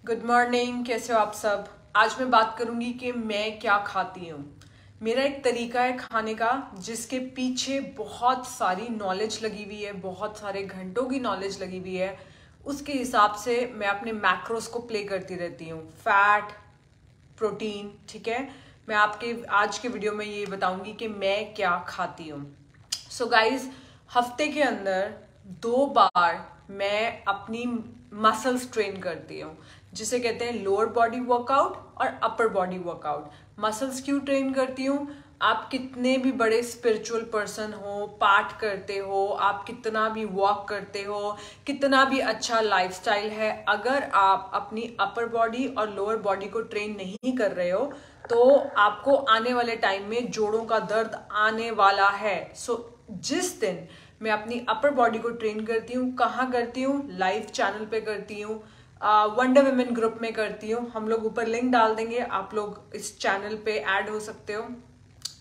Good morning, कैसे हो आप सब। आज मैं बात करूंगी कि मैं क्या खाती हूँ। मेरा एक तरीका है खाने का जिसके पीछे बहुत सारी नॉलेज लगी हुई है, बहुत सारे घंटों की नॉलेज लगी हुई है। उसके हिसाब से मैं अपने मैक्रोस को प्ले करती रहती हूँ, फैट, प्रोटीन। ठीक है, मैं आपके आज के वीडियो में ये बताऊंगी कि मैं क्या खाती हूँ। सो गाइज, हफ्ते के अंदर 2 बार मैं अपनी मसल्स ट्रेन करती हूँ, जिसे कहते हैं लोअर बॉडी वर्कआउट और अपर बॉडी वर्कआउट। मसल्स क्यों ट्रेन करती हूँ? आप कितने भी बड़े स्पिरिचुअल पर्सन हो, पाठ करते हो, आप कितना भी वॉक करते हो, कितना भी अच्छा लाइफस्टाइल है, अगर आप अपनी अपर बॉडी और लोअर बॉडी को ट्रेन नहीं कर रहे हो तो आपको आने वाले टाइम में जोड़ों का दर्द आने वाला है। जिस दिन मैं अपनी अपर बॉडी को ट्रेन करती हूँ, कहाँ करती हूँ? लाइव चैनल पे करती हूँ, वंडर वुमेन ग्रुप में करती हूँ। हम लोग ऊपर लिंक डाल देंगे, आप लोग इस चैनल पे ऐड हो सकते हो।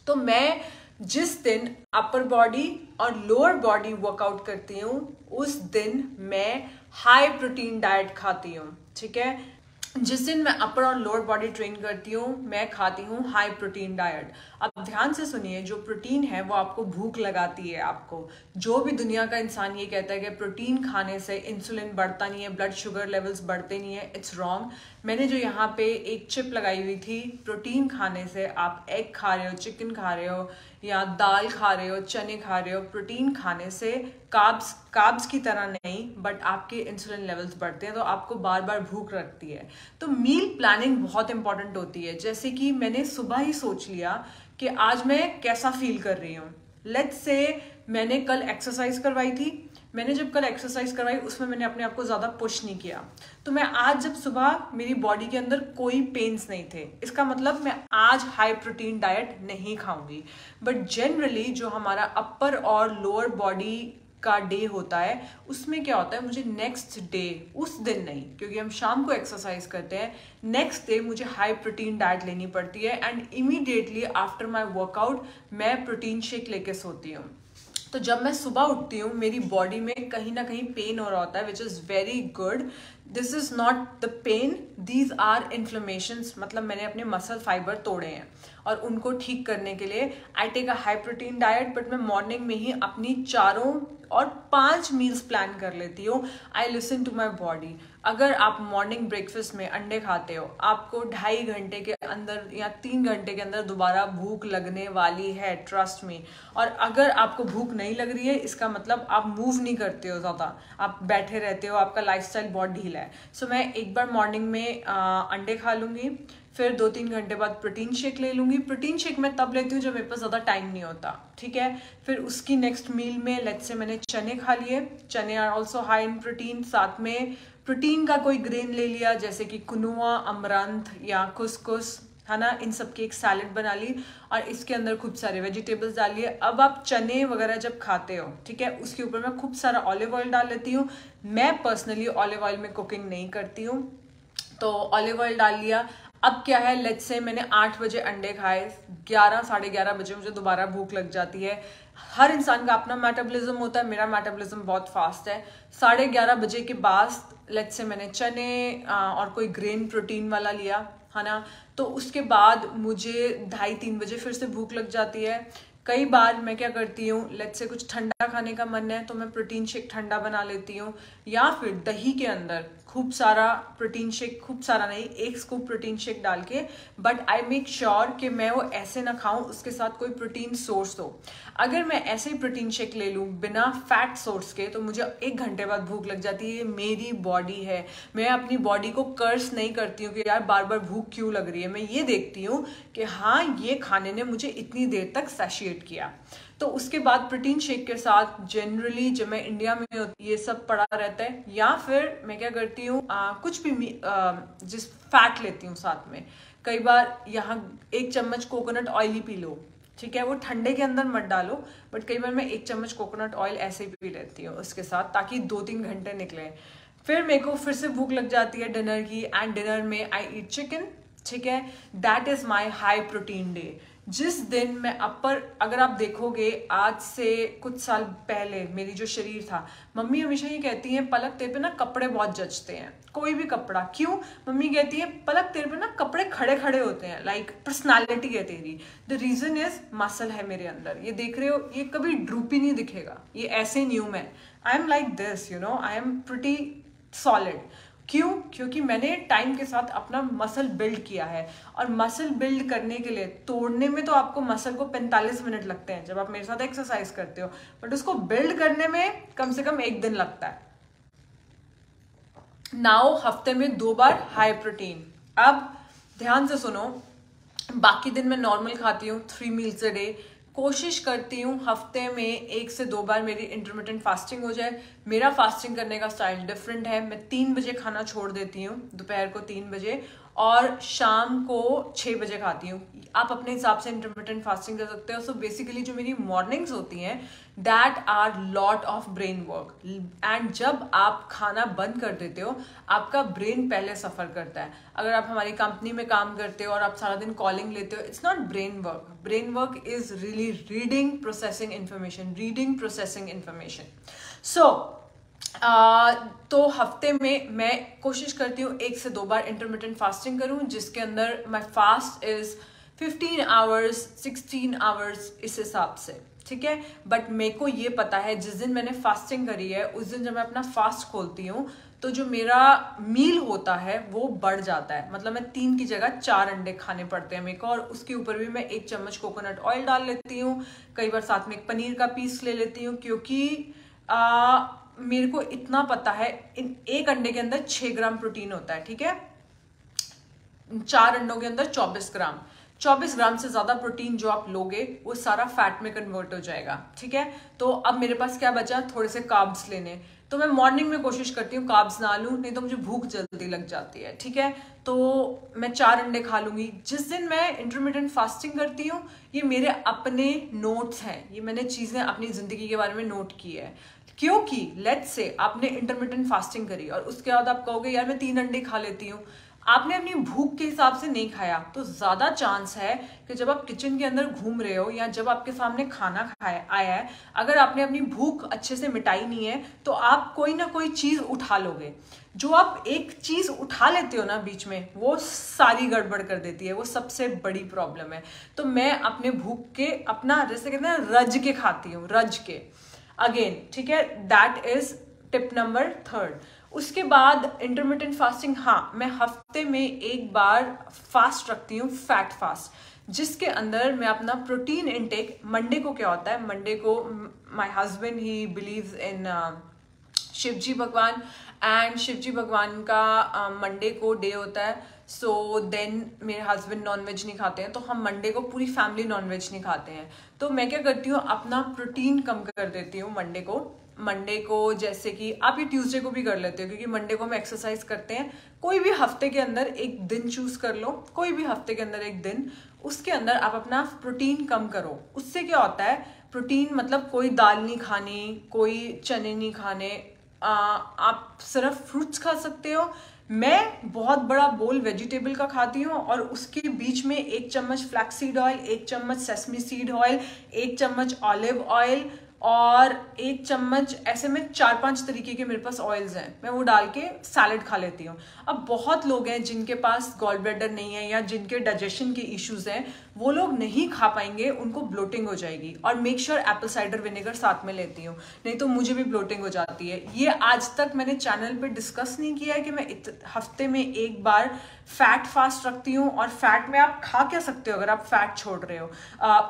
तो मैं जिस दिन अपर बॉडी और लोअर बॉडी वर्कआउट करती हूँ उस दिन मैं हाई प्रोटीन डाइट खाती हूँ। ठीक है, जिस दिन मैं अपर और लोअर बॉडी ट्रेन करती हूँ मैं खाती हूँ हाई प्रोटीन डाइट। अब ध्यान से सुनिए, जो प्रोटीन है वो आपको भूख लगाती है। आपको जो भी दुनिया का इंसान ये कहता है कि प्रोटीन खाने से इंसुलिन बढ़ता नहीं है, ब्लड शुगर लेवल्स बढ़ते नहीं है, इट्स रॉन्ग। मैंने जो यहाँ पे एक चिप लगाई हुई थी, प्रोटीन खाने से आप एग खा रहे हो, चिकन खा रहे हो या दाल खा रहे हो, चने खा रहे हो, प्रोटीन खाने से कार्ब्स की तरह नहीं बट आपके इंसुलिन लेवल्स बढ़ते हैं, तो आपको बार बार भूख लगती है। तो मील प्लानिंग बहुत इंपॉर्टेंट होती है। जैसे कि मैंने सुबह ही सोच लिया कि आज मैं कैसा फील कर रही हूँ। लेट्स से मैंने कल एक्सरसाइज करवाई थी, मैंने जब कल एक्सरसाइज करवाई उसमें मैंने अपने आप को ज़्यादा पुश नहीं किया, तो मैं आज जब सुबह मेरी बॉडी के अंदर कोई पेन्स नहीं थे, इसका मतलब मैं आज हाई प्रोटीन डाइट नहीं खाऊंगी। बट जनरली जो हमारा अपर और लोअर बॉडी का डे होता है उसमें क्या होता है, मुझे नेक्स्ट डे, उस दिन नहीं क्योंकि हम शाम को एक्सरसाइज करते हैं, नेक्स्ट डे मुझे हाई प्रोटीन डाइट लेनी पड़ती है and immediately after my workout मैं प्रोटीन शेक लेके सोती हूँ। तो जब मैं सुबह उठती हूँ मेरी बॉडी में कहीं ना कहीं पेन हो रहा होता है, which is very good. This is not the pain, these are inflammations, मतलब मैंने अपने मसल फाइबर तोड़े हैं और उनको ठीक करने के लिए I take a high protein diet. But मैं मॉर्निंग में ही अपनी 4 और 5 मील्स प्लान कर लेती हूँ। I listen to my body. अगर आप मॉर्निंग ब्रेकफास्ट में अंडे खाते हो, आपको 2.5 घंटे के अंदर या 3 घंटे के अंदर दोबारा भूख लगने वाली है, ट्रस्ट मी। और अगर आपको भूख नहीं लग रही है इसका मतलब आप मूव नहीं करते हो ज़्यादा, आप बैठे रहते हो, आपका लाइफस्टाइल बहुत ढीला है। सो मैं एक बार मॉर्निंग में अंडे खा लूँगी, फिर 2-3 घंटे बाद प्रोटीन शेक ले लूँगी। प्रोटीन शेक मैं तब लेती हूँ जब मेरे पास ज़्यादा टाइम नहीं होता। ठीक है, फिर उसकी नेक्स्ट मील में लेट्स से मैंने चने खा लिए, चने are also high in protein, साथ में प्रोटीन का कोई ग्रेन ले लिया जैसे कि कुनुआ, अमरंथ या कुसकुस, है ना, इन सब की एक सैलेड बना ली और इसके अंदर खूब सारे वेजिटेबल्स डालिए। अब आप चने वगैरह जब खाते हो, ठीक है, उसके ऊपर मैं खूब सारा ऑलिव ऑयल डाल लेती हूँ। मैं पर्सनली ऑलिव ऑयल में कुकिंग नहीं करती हूँ, तो ऑलिव ऑयल डाल लिया। अब क्या है, लेट्स से मैंने 8 बजे अंडे खाए, 11-11:30 बजे मुझे दोबारा भूख लग जाती है। हर इंसान का अपना मेटाबॉलिज्म होता है, मेरा मेटाबॉलिज्म बहुत फास्ट है। 11:30 बजे के बाद लेट्स से मैंने चने और कोई ग्रेन प्रोटीन वाला लिया, है ना, तो उसके बाद मुझे 2:30-3 बजे फिर से भूख लग जाती है। कई बार मैं क्या करती हूँ, लेट्स से कुछ ठंडा खाने का मन है तो मैं प्रोटीन शेक ठंडा बना लेती हूँ, या फिर दही के अंदर खूब सारा प्रोटीन शेक, खूब सारा नहीं, 1 स्कूप प्रोटीन शेक डाल के, बट आई मेक श्योर कि मैं वो ऐसे ना खाऊं, उसके साथ कोई प्रोटीन सोर्स हो। अगर मैं ऐसे ही प्रोटीन शेक ले लूँ बिना फैट सोर्स के तो मुझे 1 घंटे बाद भूख लग जाती है। मेरी बॉडी है, मैं अपनी बॉडी को कर्स नहीं करती हूँ कि यार बार बार भूख क्यों लग रही है। मैं ये देखती हूँ कि हाँ, ये खाने ने मुझे इतनी देर तक सैटिस्फाइड किया। तो उसके बाद प्रोटीन शेक के साथ जनरली जब मैं इंडिया में होती ये सब पड़ा रहता है, या फिर मैं क्या करती हूँ, कुछ भी जिस फैट लेती हूँ साथ में। कई बार यहाँ 1 चम्मच कोकोनट ऑयल ही पी लो, ठीक है, वो ठंडे के अंदर मत डालो, बट कई बार मैं 1 चम्मच कोकोनट ऑयल ऐसे ही पी लेती हूँ उसके साथ, ताकि 2-3 घंटे निकले। फिर मेरे को फिर से भूख लग जाती है डिनर की, एंड डिनर में आई ईट चिकन। ठीक है, that is my high protein day. जिस दिन मैं अगर आप देखोगे आज से कुछ साल पहले मेरी जो शरीर था, मम्मी हमेशा ये कहती है पलक तेरे पे ना कपड़े बहुत जचते हैं, कोई भी कपड़ा। क्यों? मम्मी कहती है पलक तेरे पे ना कपड़े खड़े खड़े होते हैं, लाइक पर्सनालिटी है तेरी। द रीजन इज मसल है मेरे अंदर, ये देख रहे हो, ये कभी ड्रूपी नहीं दिखेगा, ये ऐसे नहीं हूं मैं। I am like this, you know, I am pretty solid. क्यों? क्योंकि मैंने टाइम के साथ अपना मसल बिल्ड किया है, और मसल बिल्ड करने के लिए तोड़ने में तो आपको मसल को 45 मिनट लगते हैं जब आप मेरे साथ एक्सरसाइज करते हो, बट उसको बिल्ड करने में कम से कम 1 दिन लगता है। नाउ हफ्ते में 2 बार हाई प्रोटीन। अब ध्यान से सुनो, बाकी दिन मैं नॉर्मल खाती हूँ 3 मील्स अ डे। कोशिश करती हूँ हफ्ते में 1 से 2 बार मेरी इंटरमिटेंट फास्टिंग हो जाए। मेरा फास्टिंग करने का स्टाइल डिफरेंट है। मैं 3 बजे खाना छोड़ देती हूँ, दोपहर को 3 बजे, और शाम को 6 बजे खाती हूँ। आप अपने हिसाब से इंटरमिटेंट फास्टिंग कर सकते हो। सो बेसिकली जो मेरी मॉर्निंग्स होती हैं that are lot of brain work, and जब आप खाना बंद कर देते हो आपका ब्रेन पहले सफर करता है। अगर आप हमारी कंपनी में काम करते हो और आप सारा दिन कॉलिंग लेते हो, it's not brain work. Brain work is really reading processing information. So तो हफ्ते में मैं कोशिश करती हूँ 1 से 2 बार इंटरमिटेंट फास्टिंग करूँ, जिसके अंदर माई फास्ट इज 15 आवर्स 16 आवर्स, इस हिसाब से, ठीक है। बट मेरे को ये पता है जिस दिन मैंने फास्टिंग करी है उस दिन जब मैं अपना फास्ट खोलती हूँ तो जो मेरा मील होता है वो बढ़ जाता है। मतलब मैं 3 की जगह 4 अंडे खाने पड़ते हैं मेरे को, और उसके ऊपर भी मैं 1 चम्मच कोकोनट ऑयल डाल लेती हूँ। कई बार साथ में एक पनीर का पीस ले लेती हूँ, क्योंकि मेरे को इतना पता है एक अंडे के अंदर 6 ग्राम प्रोटीन होता है, ठीक है। 4 अंडों के अंदर 24 ग्राम। 24 ग्राम से ज्यादा प्रोटीन जो आप लोगे वो सारा फैट में कन्वर्ट हो जाएगा, ठीक है। तो अब मेरे पास क्या बचा? थोड़े से कार्ब्स लेने। तो मैं मॉर्निंग में कोशिश करती हूँ कार्ब्स ना लूं, नहीं तो मुझे भूख जल्दी लग जाती है, ठीक है। तो मैं 4 अंडे खा लूंगी। जिस दिन मैं इंटरमिटेंट फास्टिंग करती हूँ, ये मेरे अपने नोट्स हैं, ये मैंने चीजें अपनी जिंदगी के बारे में नोट की है। क्योंकि लेट्स से आपने इंटरमिटेंट फास्टिंग करी और उसके बाद आप कहोगे यार मैं 3 अंडे खा लेती हूँ, आपने अपनी भूख के हिसाब से नहीं खाया, तो ज्यादा चांस है कि जब आप किचन के अंदर घूम रहे हो या जब आपके सामने खाना आया है, अगर आपने अपनी भूख अच्छे से मिटाई नहीं है तो आप कोई ना कोई चीज उठा लोगे। जो आप एक चीज उठा लेते हो ना बीच में, वो सारी गड़बड़ कर देती है, वो सबसे बड़ी प्रॉब्लम है। तो मैं अपने भूख के अपना जैसे कहते हैं रज के खाती हूँ, रज के अगेन, ठीक है। That is tip number 3। उसके बाद इंटरमिटेंट फास्टिंग, हाँ, मैं हफ्ते में 1 बार फास्ट रखती हूँ, फैट फास्ट, जिसके अंदर मैं अपना प्रोटीन इनटेक, मंडे को क्या होता है, मंडे को my husband he believes in Shivji भगवान, एंड शिवजी भगवान का मंडे को डे होता है। सो देन मेरे हस्बैंड नॉनवेज नहीं खाते हैं, तो हम मंडे को पूरी फैमिली नॉनवेज नहीं खाते हैं। तो मैं क्या करती हूँ, अपना प्रोटीन कम कर देती हूँ मंडे को जैसे कि आप ये ट्यूसडे को भी कर लेते हो, क्योंकि मंडे को हम एक्सरसाइज करते हैं। कोई भी हफ्ते के अंदर एक दिन चूज कर लो, कोई भी हफ्ते के अंदर एक दिन, उसके अंदर आप अपना प्रोटीन कम करो। उससे क्या होता है, प्रोटीन मतलब कोई दाल नहीं खानी, कोई चने नहीं खाने, आप सिर्फ फ्रूट्स खा सकते हो। मैं बहुत बड़ा बोल वेजिटेबल का खाती हूँ, और उसके बीच में 1 चम्मच फ्लैक्सीड ऑयल, 1 चम्मच सेसमी सीड ऑयल, 1 चम्मच ऑलिव ऑयल और 1 चम्मच, ऐसे में 4-5 तरीके के मेरे पास ऑयल्स हैं, मैं वो डाल के सैलेड खा लेती हूँ। अब बहुत लोग हैं जिनके पास गॉल ब्लैडर नहीं है या जिनके डाइजेशन के इश्यूज हैं, वो लोग नहीं खा पाएंगे, उनको ब्लोटिंग हो जाएगी। और make sure Apple cider vinegar साथ में लेती हूँ, नहीं तो मुझे भी ब्लोटिंग हो जाती है। ये आज तक मैंने चैनल पे डिस्कस नहीं किया है कि मैं हफ्ते में 1 बार फैट फास्ट रखती हूँ। और फैट में आप खा क्या सकते हो अगर आप फैट छोड़ रहे हो,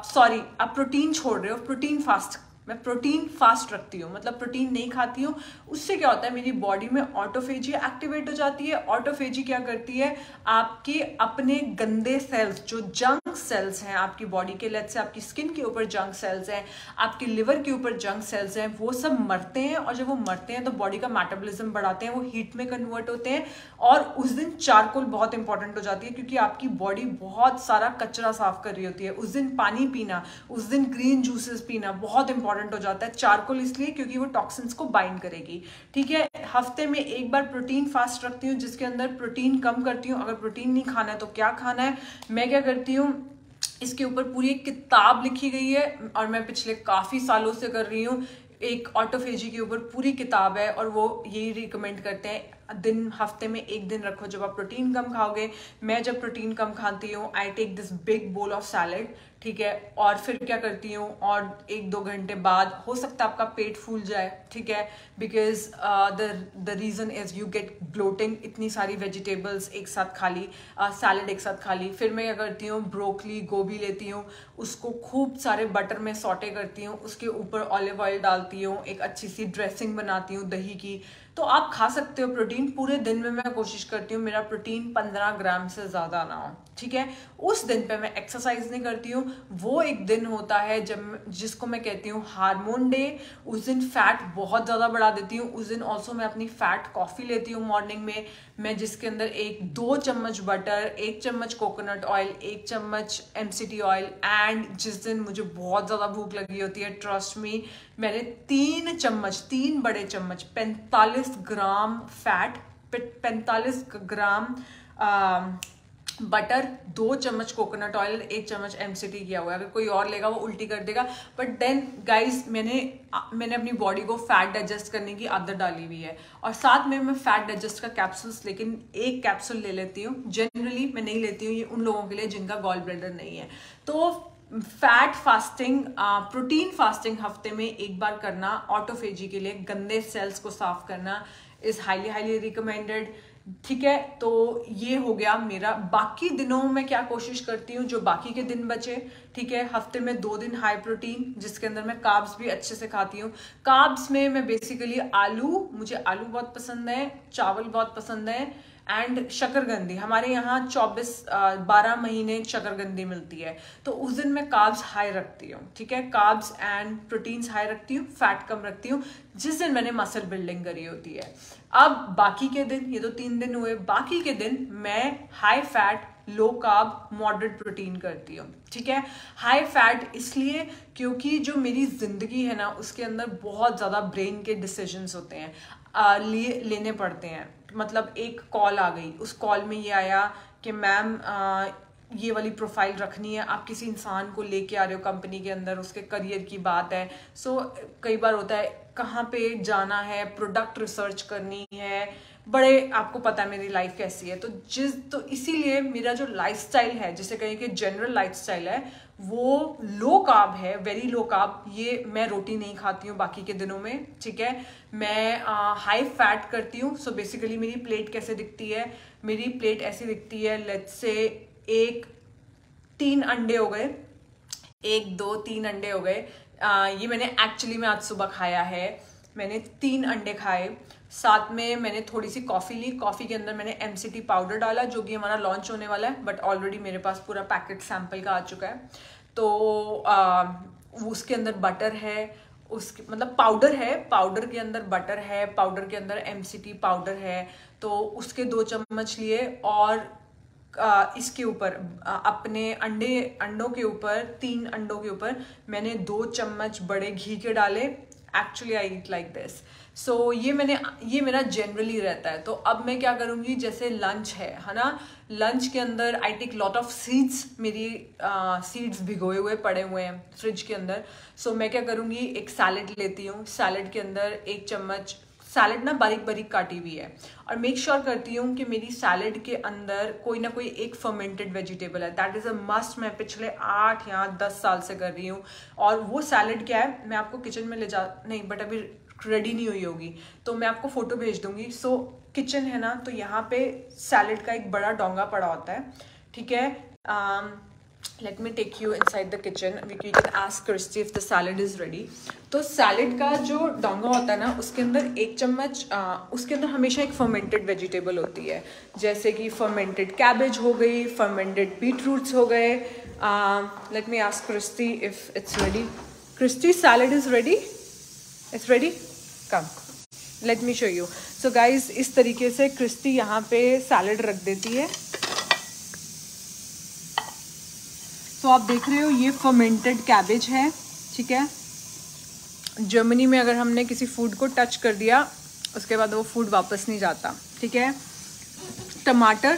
सॉरी, आप प्रोटीन छोड़ रहे हो, प्रोटीन फास्ट। मैं प्रोटीन फास्ट रखती हूँ, मतलब प्रोटीन नहीं खाती हूँ। उससे क्या होता है, मेरी बॉडी में ऑटोफेजी एक्टिवेट हो जाती है। ऑटोफेजी क्या करती है, आपके अपने गंदे सेल्स, जो जंक सेल्स हैं आपकी बॉडी के, लेट्स से आपकी स्किन के ऊपर जंक सेल्स हैं, आपके लिवर के ऊपर जंक सेल्स हैं, वो सब मरते हैं। और जब वो मरते हैं तो बॉडी का मेटाबॉलिज्म बढ़ाते हैं, वो हीट में कन्वर्ट होते हैं। और उस दिन चारकोल बहुत इंपॉर्टेंट हो जाती है, क्योंकि आपकी बॉडी बहुत सारा कचरा साफ कर रही होती है। उस दिन पानी पीना, उस दिन ग्रीन जूसेस पीना बहुत इंपॉर्टेंट हो जाता है। चारकोल इसलिए क्योंकि वो टॉक्सिन्स को बाइंड करेगी, ठीक है। हफ्ते में 1 बार प्रोटीन फास्ट रखती हूँ, जिसके अंदर प्रोटीन कम करती हूँ। अगर प्रोटीन नहीं खाना है तो क्या खाना है, मैं क्या करती हूँ, इसके ऊपर पूरी एक किताब लिखी गई है और मैं पिछले काफ़ी सालों से कर रही हूँ। एक ऑटोफेजी के ऊपर पूरी किताब है और वो यही रिकमेंड करते हैं हफ्ते में एक दिन रखो जब आप प्रोटीन कम खाओगे। मैं जब प्रोटीन कम खाती हूँ I take this big bowl of salad, ठीक है, और फिर क्या करती हूँ और 1-2 घंटे बाद हो सकता है आपका पेट फूल जाए, ठीक है, because the reason is you get bloating. इतनी सारी वेजिटेबल्स एक साथ खा ली, सैलेड एक साथ खा ली। फिर मैं क्या करती हूँ, ब्रोकली गोभी लेती हूँ, उसको खूब सारे बटर में सॉटे करती हूँ, उसके ऊपर ऑलिव ऑयल डालती हूँ, एक अच्छी सी ड्रेसिंग बनाती हूँ दही की। तो आप खा सकते हो प्रोटीन। पूरे दिन में मैं कोशिश करती हूँ मेरा प्रोटीन 15 ग्राम से ज़्यादा ना हो, ठीक है। उस दिन पे मैं एक्सरसाइज नहीं करती हूँ। वो एक दिन होता है जिसको मैं कहती हूँ हार्मोन डे। उस दिन फैट बहुत ज़्यादा बढ़ा देती हूँ। उस दिन ऑल्सो मैं अपनी फैट कॉफ़ी लेती हूँ मॉर्निंग में, मैं जिसके अंदर 2 चम्मच बटर, 1 चम्मच कोकोनट ऑयल, 1 चम्मच MCT ऑयल, एंड जिस दिन मुझे बहुत ज़्यादा भूख लगी होती है, ट्रस्ट मी, मैंने 3 बड़े चम्मच 45 ग्राम फैट, 45 ग्राम बटर, 2 चम्मच कोकोनट ऑयल, 1 चम्मच MCT किया हुआ है। अगर कोई और लेगा वो उल्टी कर देगा, बट देन गाइज मैंने अपनी बॉडी को फैट डाइजेस्ट करने की आदत डाली हुई है। और साथ में मैं फैट डाइजेस्ट का कैप्सूल्स, लेकिन 1 कैप्सूल ले लेती हूँ। जनरली मैं नहीं लेती हूँ, ये उन लोगों के लिए जिनका गॉल ब्लैडर नहीं है। तो फैट फास्टिंग, प्रोटीन फास्टिंग हफ्ते में एक बार करना ऑटोफेजी के लिए, गंदे सेल्स को साफ करना, इज हाईली रिकमेंडेड, ठीक है। तो ये हो गया मेरा। बाकी दिनों में क्या कोशिश करती हूँ, जो बाकी के दिन बचे, ठीक है, हफ्ते में 2 दिन हाई प्रोटीन जिसके अंदर मैं कार्ब्स भी अच्छे से खाती हूँ। कार्ब्स में मैं बेसिकली मुझे आलू बहुत पसंद है, चावल बहुत पसंद है, एंड शकरकंदी। हमारे यहाँ 12 महीने शकरकंदी मिलती है, तो उस दिन मैं कार्ब्स हाई रखती हूँ, ठीक है, कार्ब्स एंड प्रोटीन्स हाई रखती हूँ, फैट कम रखती हूँ, जिस दिन मैंने मसल बिल्डिंग करी होती है। अब बाकी के दिन, ये तो 3 दिन हुए, बाकी के दिन मैं high fat, low carb, moderate protein करती हूँ, ठीक है। हाई फैट इसलिए क्योंकि जो मेरी जिंदगी है ना, उसके अंदर बहुत ज्यादा ब्रेन के डिसीजंस होते हैं, लेने पड़ते हैं। मतलब एक कॉल आ गई, उस कॉल में ये आया कि मैम ये वाली प्रोफाइल रखनी है, आप किसी इंसान को लेके आ रहे हो कंपनी के अंदर, उसके करियर की बात है। सो कई बार होता है कहाँ पे जाना है, प्रोडक्ट रिसर्च करनी है, बड़े आपको पता है मेरी लाइफ कैसी है। तो इसीलिए मेरा जो लाइफस्टाइल है, जिसे कहें कि जनरल लाइफस्टाइल है, वो लो कार्ब है, वेरी लो कार्ब। ये मैं रोटी नहीं खाती हूँ बाकी के दिनों में, ठीक है। मैं हाई फैट करती हूँ। सो बेसिकली मेरी प्लेट कैसे दिखती है, मेरी प्लेट ऐसी दिखती है, लेट्स से 3 अंडे हो गए, 1 2 3 अंडे हो गए। ये मैंने एक्चुअली में आज सुबह खाया है। मैंने 3 अंडे खाए, साथ में मैंने थोड़ी सी कॉफ़ी ली। कॉफ़ी के अंदर मैंने MCT पाउडर डाला, जो कि हमारा लॉन्च होने वाला है, बट ऑलरेडी मेरे पास पूरा पैकेट सैंपल का आ चुका है। तो उसके अंदर बटर है, उसके मतलब पाउडर है, पाउडर के अंदर बटर है, पाउडर के अंदर MCT पाउडर है। तो उसके 2 चम्मच लिए, और इसके ऊपर अपने अंडों के ऊपर, 3 अंडों के ऊपर मैंने 2 चम्मच बड़े घी के डाले। Actually I eat like this. So ये मेरा जनरली रहता है। तो अब मैं क्या करूँगी, जैसे लंच है ना, लंच के अंदर I take lot of seeds. मेरी सीड्स भिगोए हुए पड़े हुए हैं फ्रिज के अंदर। सो मैं क्या करूँगी, एक सैलेड लेती हूँ, सैलेड के अंदर 1 चम्मच, सैलेड ना बारीक बारीक काटी हुई है, और मेक श्योर करती हूँ कि मेरी सैलेड के अंदर कोई ना कोई एक फर्मेंटेड वेजिटेबल है। That is a must. मैं पिछले 8 या 10 साल से कर रही हूँ। और वो सैलेड क्या है, मैं आपको किचन में नहीं, बट अभी रेडी नहीं हुई होगी, तो मैं आपको फोटो भेज दूंगी। सो किचन है ना, तो यहाँ पे सैलेड का एक बड़ा डोंगा पड़ा होता है, ठीक है। Let me take you inside the kitchen, you can ask Christy if the salad is ready. तो सैलेड का जो डोंगा होता है ना, उसके अंदर 1 चम्मच, उसके अंदर हमेशा एक फर्मेंटेड वेजिटेबल होती है, जैसे कि फर्मेंटेड कैबेज हो गई, फर्मेंटेड बीट रूट्स हो गए। Let me ask Christy if it's ready. Christy, salad is ready? It's ready? Come, let me show you. So guys, इस तरीके से क्रिस्टी यहाँ पे सैलेड रख देती है। तो आप देख रहे हो, ये फर्मेंटेड कैबेज है, ठीक है। जर्मनी में अगर हमने किसी फूड को टच कर दिया, उसके बाद वो फूड वापस नहीं जाता, ठीक है। टमाटर,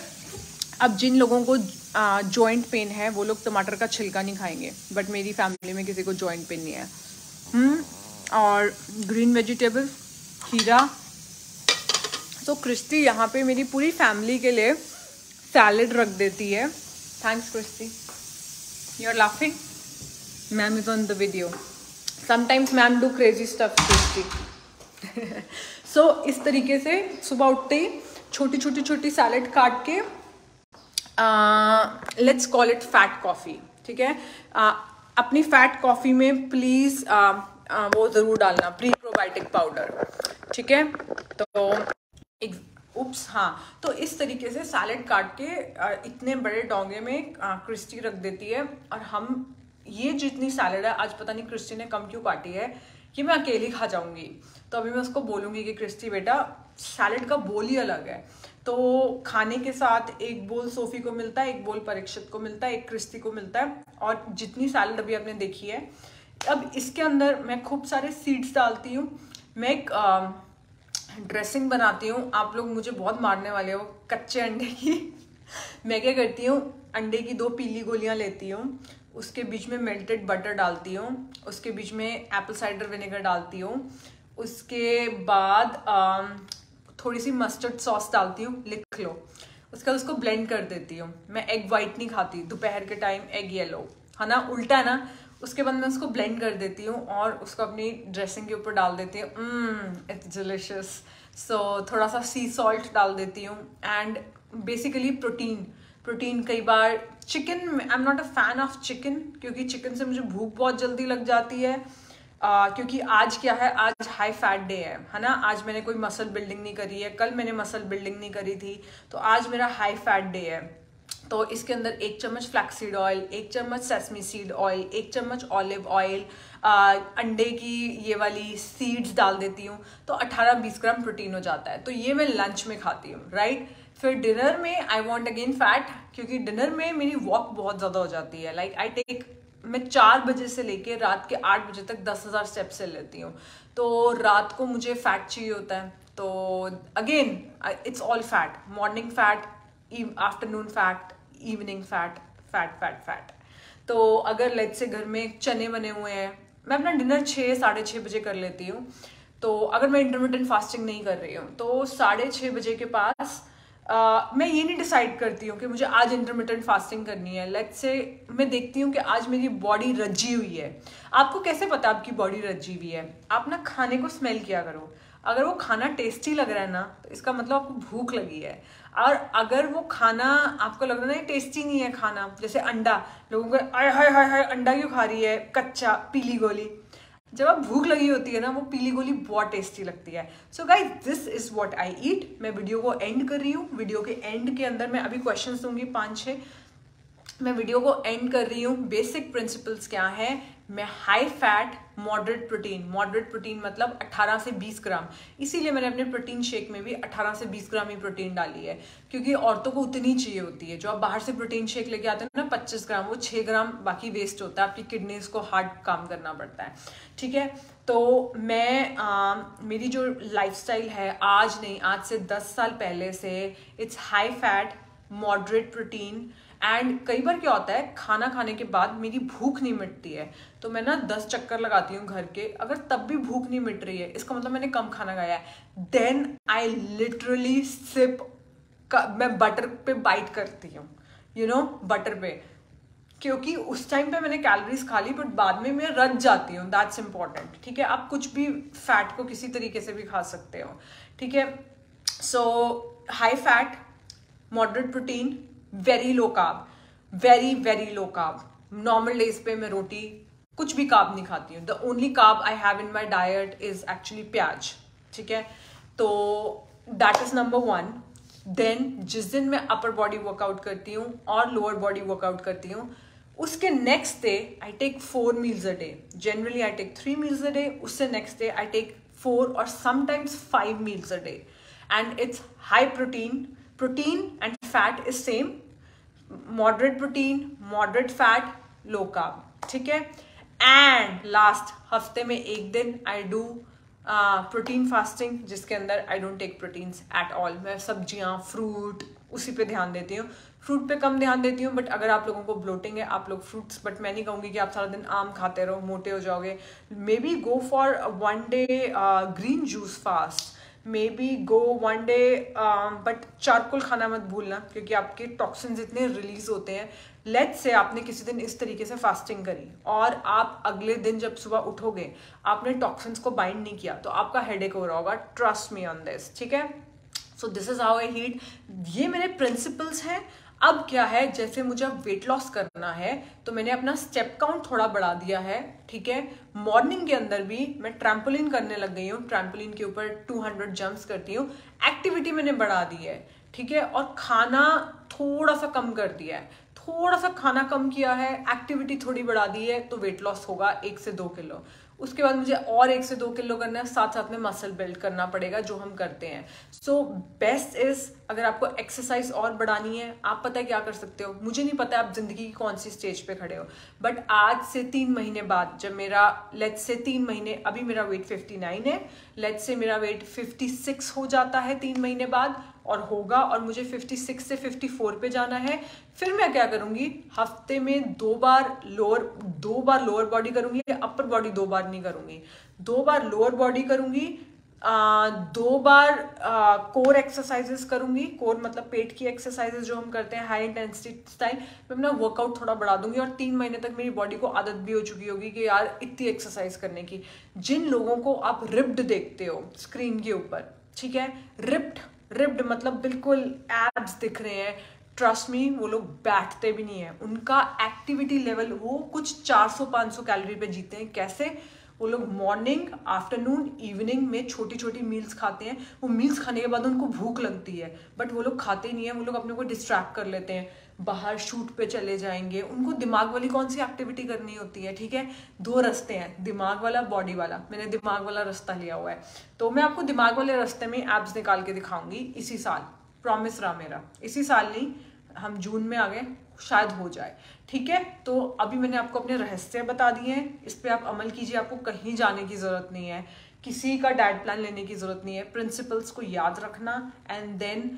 अब जिन लोगों को जॉइंट पेन है वो लोग टमाटर का छिलका नहीं खाएंगे, बट मेरी फैमिली में किसी को जॉइंट पेन नहीं है। और ग्रीन वेजिटेबल, खीरा। तो क्रिस्टी यहाँ पे मेरी पूरी फैमिली के लिए सैलेड रख देती है। Thanks Christy, you are laughing, ma'am is on the video. Sometimes ma'am do crazy stuff Christy. So इस तरीके से सुबह उठते ही छोटी छोटी छोटी सैलेड काट के let's call it fat coffee, ठीक है। अपनी फैट कॉफ़ी में प्लीज़ वो ज़रूर डालना प्री प्रोबायोटिक पाउडर, ठीक है। तो उप्स, हाँ, तो इस तरीके से सैलेड काट के इतने बड़े डोंगे में क्रिस्टी रख देती है। और हम ये जितनी सैलेड है, आज पता नहीं क्रिस्टी ने कम क्यों काटी है, कि मैं अकेली खा जाऊंगी। तो अभी मैं उसको बोलूँगी कि क्रिस्टी बेटा सैलेड का बोल ही अलग है। तो खाने के साथ एक बोल सोफी को मिलता है, एक बोल परीक्षित को मिलता है, एक क्रिस्टी को मिलता है। और जितनी सैलेड अभी आपने देखी है, अब इसके अंदर मैं खूब सारे सीड्स डालती हूँ। मैं एक ड्रेसिंग बनाती हूँ, आप लोग मुझे बहुत मारने वाले हो, कच्चे अंडे की। मैं क्या करती हूँ, अंडे की 2 पीली गोलियाँ लेती हूँ, उसके बीच में मेल्टेड बटर डालती हूँ, उसके बीच में एप्पल साइडर विनेगर डालती हूँ, उसके बाद थोड़ी सी मस्टर्ड सॉस डालती हूँ, लिख लो। उसके बाद उसको ब्लेंड कर देती हूँ। मैं एग वाइट नहीं खाती, दोपहर के टाइम एग येलो, है ना, उल्टा है ना। उसके बाद मैं उसको ब्लेंड कर देती हूँ और उसको अपनी ड्रेसिंग के ऊपर डाल देती हूँ। It's delicious. सो थोड़ा सा सी सॉल्ट डाल देती हूँ। एंड बेसिकली प्रोटीन कई बार chicken, I am not a fan of chicken, क्योंकि चिकन से मुझे भूख बहुत जल्दी लग जाती है। क्योंकि आज क्या है, आज हाई फैट डे है ना। आज मैंने कोई मसल बिल्डिंग नहीं करी है, कल मैंने मसल बिल्डिंग नहीं करी थी, तो आज मेरा हाई फैट डे है। तो इसके अंदर 1 चम्मच फ्लैक्सीड ऑयल, 1 चम्मच सेसमी सीड ऑयल, 1 चम्मच ऑलिव ऑयल, अंडे की ये वाली सीड्स डाल देती हूँ, तो 18-20 ग्राम प्रोटीन हो जाता है। तो ये मैं लंच में खाती हूँ, राइट। फिर डिनर में आई वांट अगेन फैट, क्योंकि डिनर में मेरी वॉक बहुत ज़्यादा हो जाती है। लाइक आई टेक, मैं 4 बजे से लेके रात के 8 बजे तक 10,000 स्टेप्स से लेती हूँ। तो रात को मुझे फैट चाहिए होता है। तो again it's all fat, morning fat, afternoon fat, evening fat. तो अगर लेट्स से घर में चने बने हुए हैं, मैं अपना डिनर 6-6:30 बजे कर लेती हूँ। तो अगर मैं इंटरमिटेंट फास्टिंग नहीं कर रही हूँ तो 6:30 बजे के पास मैं ये नहीं डिसाइड करती हूँ कि मुझे आज इंटरमिटेंट फास्टिंग करनी है। लेट्स से मैं देखती हूँ कि आज मेरी बॉडी रजी हुई है। आपको कैसे पता आपकी बॉडी रजी हुई है? आप ना खाने को स्मेल किया करो। अगर वो खाना टेस्टी लग रहा है ना, तो इसका मतलब आपको भूख लगी है। और अगर वो खाना आपको लग रहा है टेस्टी नहीं है खाना, जैसे अंडा, लोगों को आय हाय हाय हाय अंडा क्यों खा रही है कच्चा, पीली गोली। जब आप भूख लगी होती है ना, वो पीली गोली बहुत टेस्टी लगती है। So guys, this is what I eat. मैं वीडियो को एंड कर रही हूँ। वीडियो के एंड के अंदर मैं अभी क्वेश्चंस दूंगी 5-6। मैं वीडियो को एंड कर रही हूँ। बेसिक प्रिंसिपल्स क्या है? मैं हाई फैट मॉडरेट प्रोटीन मतलब 18 से 20 ग्राम। इसीलिए मैंने अपने प्रोटीन शेक में भी 18 से 20 ग्राम ही प्रोटीन डाली है, क्योंकि औरतों को उतनी चाहिए होती है। जो आप बाहर से प्रोटीन शेक लेके आते हैं ना 25 ग्राम, वो 6 ग्राम बाकी वेस्ट होता है। आपकी किडनीज को हार्ड काम करना पड़ता है, ठीक है। तो मैं मेरी जो लाइफस्टाइल है, आज नहीं, आज से 10 साल पहले से, it's high fat moderate protein. And कई बार क्या होता है, खाना खाने के बाद मेरी भूख नहीं मिटती है, तो मैं ना 10 चक्कर लगाती हूँ घर के। अगर तब भी भूख नहीं मिट रही है, इसका मतलब मैंने कम खाना खाया है। देन आई लिटरली सिप, मैं बटर पे बाइट करती हूँ, यू नो, बटर पे, क्योंकि उस टाइम पे मैंने कैलोरीज खा ली, बट बाद में मैं रज जाती हूँ। दैट्स इंपॉर्टेंट, ठीक है। आप कुछ भी फैट को किसी तरीके से भी खा सकते हो, ठीक है। So high fat moderate protein, very low carb, very low carb. Normal days पे मैं रोटी, कुछ भी कार्ब नहीं खाती हूँ। The only carb I have in my diet is actually pyaaz, ठीक है। तो दैट इज नंबर 1। देन जिस दिन मैं अपर बॉडी वर्कआउट करती हूँ और लोअर बॉडी वर्कआउट करती हूँ, उसके next day I take 4 meals a day. Generally I take 3 meals a day. उससे नेक्स्ट डे आई टेक 4 और sometimes 5 meals a day. And it's high protein and fat is same, moderate protein, moderate fat, low carb, ठीक है। And last, हफ्ते में 1 दिन I do protein fasting, जिसके अंदर I don't take proteins at all. मैं सब्जियां, फ्रूट, उसी पे ध्यान देती हूँ। फ्रूट पे कम ध्यान देती हूँ, बट अगर आप लोगों को ब्लोटिंग है, आप लोग फ्रूट्स, बट मैं नहीं कहूँगी कि आप सारा दिन आम खाते रहो, मोटे हो जाओगे। May be go for 1 day green juice fast, may be go 1 day, but charcoal खाना मत भूलना, क्योंकि आपके टॉक्सिन्स इतने रिलीज होते हैं। लेट्स से आपने किसी दिन इस तरीके से फास्टिंग करी और आप अगले दिन जब सुबह उठोगे आपने टॉक्सिन्स को बाइंड नहीं किया, तो आपका हेडेक हो रहा होगा। ट्रस्ट मी ऑन दिस, ठीक है। So this is how I heat. ये मेरे प्रिंसिपल्स हैं। अब क्या है, जैसे मुझे अब वेट लॉस करना है तो मैंने अपना स्टेप काउंट थोड़ा बढ़ा दिया है, ठीक है। मॉर्निंग के अंदर भी मैं ट्रैम्पोलिन करने लग गई हूँ, ट्रैम्पोलिन के ऊपर 200 जंप्स करती हूँ। एक्टिविटी मैंने बढ़ा दी है, ठीक है। और खाना थोड़ा सा कम कर दिया है, थोड़ा सा खाना कम किया है, एक्टिविटी थोड़ी बढ़ा दी है, तो वेट लॉस होगा 1 से 2 किलो। उसके बाद मुझे और 1 से 2 किलो करना है, साथ साथ में मसल बिल्ड करना पड़ेगा, जो हम करते हैं। सो बेस्ट इज, अगर आपको एक्सरसाइज और बढ़ानी है, आप पता है क्या कर सकते हो। मुझे नहीं पता आप जिंदगी की कौन सी स्टेज पे खड़े हो, बट आज से 3 महीने बाद, जब मेरा लेट्स से 3 महीने, अभी मेरा वेट 59 है, लेट्स से मेरा वेट 56 हो जाता है 3 महीने बाद, और होगा, और मुझे 56 से 54 पे जाना है। फिर मैं क्या करूंगी, हफ्ते में 2 बार लोअर बॉडी करूंगी, अपर बॉडी 2 बार नहीं करूंगी, 2 बार लोअर बॉडी करूंगी, 2 बार कोर एक्सरसाइजेस करूंगी। कोर मतलब पेट की एक्सरसाइजेस जो हम करते हैं हाई इंटेंसिटी स्टाइल। मैं अपना वर्कआउट थोड़ा बढ़ा दूंगी, और 3 महीने तक मेरी बॉडी को आदत भी हो चुकी होगी कि यार इतनी एक्सरसाइज करने की। जिन लोगों को आप रिप्ड देखते हो स्क्रीन के ऊपर, ठीक है, रिप्ड मतलब बिल्कुल एब्स दिख रहे हैं, ट्रस्ट मी वो लोग बैठते भी नहीं है। उनका एक्टिविटी लेवल, वो कुछ 400-500 कैलोरी पे जीते हैं। कैसे? वो लोग मॉर्निंग, आफ्टरनून, इवनिंग में छोटी छोटी मील्स खाते हैं। वो मील्स खाने के बाद उनको भूख लगती है, बट वो लोग खाते नहीं है। वो लोग अपने को डिस्ट्रैक्ट कर लेते हैं, बाहर शूट पे चले जाएंगे। उनको दिमाग वाली कौन सी एक्टिविटी करनी होती है, ठीक है। 2 रास्ते हैं, दिमाग वाला, बॉडी वाला। मैंने दिमाग वाला रास्ता लिया हुआ है, तो मैं आपको दिमाग वाले रास्ते में एब्स निकाल के दिखाऊंगी इसी साल। प्रॉमिस रहा मेरा, इसी साल नहीं, हम जून में आ गए, शायद हो जाए, ठीक है। तो अभी मैंने आपको अपने रहस्य बता दिए हैं, इस पे आप अमल कीजिए। आपको कहीं जाने की जरूरत नहीं है, किसी का डाइट प्लान लेने की जरूरत नहीं है। प्रिंसिपल्स को याद रखना, एंड देन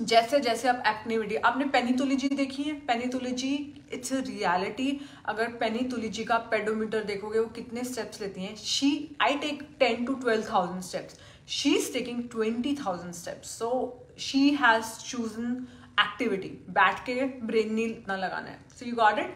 जैसे जैसे आप एक्टिविटी, आपने पेनिटोलॉजी देखी है? पेनिटोलॉजी इट्स अ रियलिटी। अगर पेनिटोलॉजी का पेडोमीटर देखोगे वो कितने स्टेप्स लेती हैं, I take 10 to 12,000 steps, she is taking 20,000 steps। So she has chosen activity, बैठ के ब्रेन नहीं इतना लगाना है। So you got it.